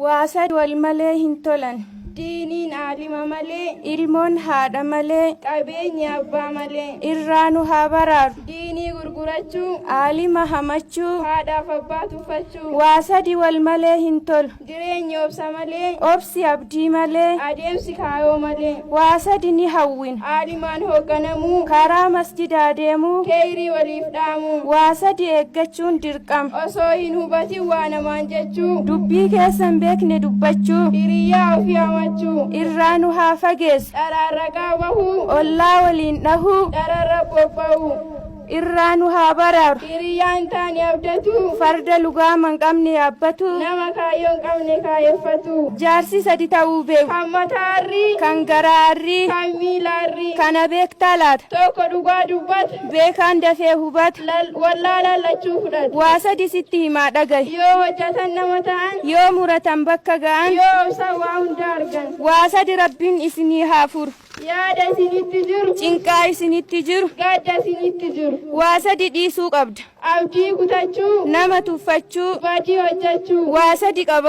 Waasad wal malee hin tolan. Diiniin aalima malee. Ilmoon haadha malee. Qabeenya abbaa malee. Irraanu haa baraaru. Diinii gurgurachuu. Aalima hamachuu. Haadhaaf abbaa tuffachuu. Waasadi wal malee hin tolu. Jireenya obsa malee. Obsi abdii malee. Adeemsi kaayoo malee. Waasadi ni hawwin. Aalimaan hoogganamuu. Karaa masjidaa deemuu. Keeyrii waliif dhaamuu. Waasadi eeggachuun dirqama. Osoo hin hubatin waa namaan jechuu. Dubbii keessan beekne dubbachuu. Hiriyaa ofii hamachuu. Irraanu haa fageessu. Dharaarra qaabahuu. Ollaa waliin dhahuu. Dhararra bobba'uu. Irraanu haa baraaru. Hiriyaa hin taane abdatu. Farda lugaama hin qabne yaabbatu. Nama kaayyoo hin qabne kaayyeffatu. Jaarsi sadi ta'uu beeku. Kan mataarrii. Kan garaarrii. Kan miilaarrii. Kana beektaa laata. Tokko dhugaa dubbata. Beekaan dafee hubata. Wallaa lallachuu fudhata. Waa sadi sitti himaa dhagahi. Yoo hojjetan nama ta'an. Yoo muratan bakka ga'an. Yoo obsan waa hunda argan. Waa sadi rabbiin isinii haa furu. Yaada isinitti jiru. Cinqaa isinitti jiru. Gadda isinitti jiru. Waa sadi dhiisuu qabda. Abdii kutachuu. Nama tuffachuu. Badii hojjechuu. Waa sadi qaba.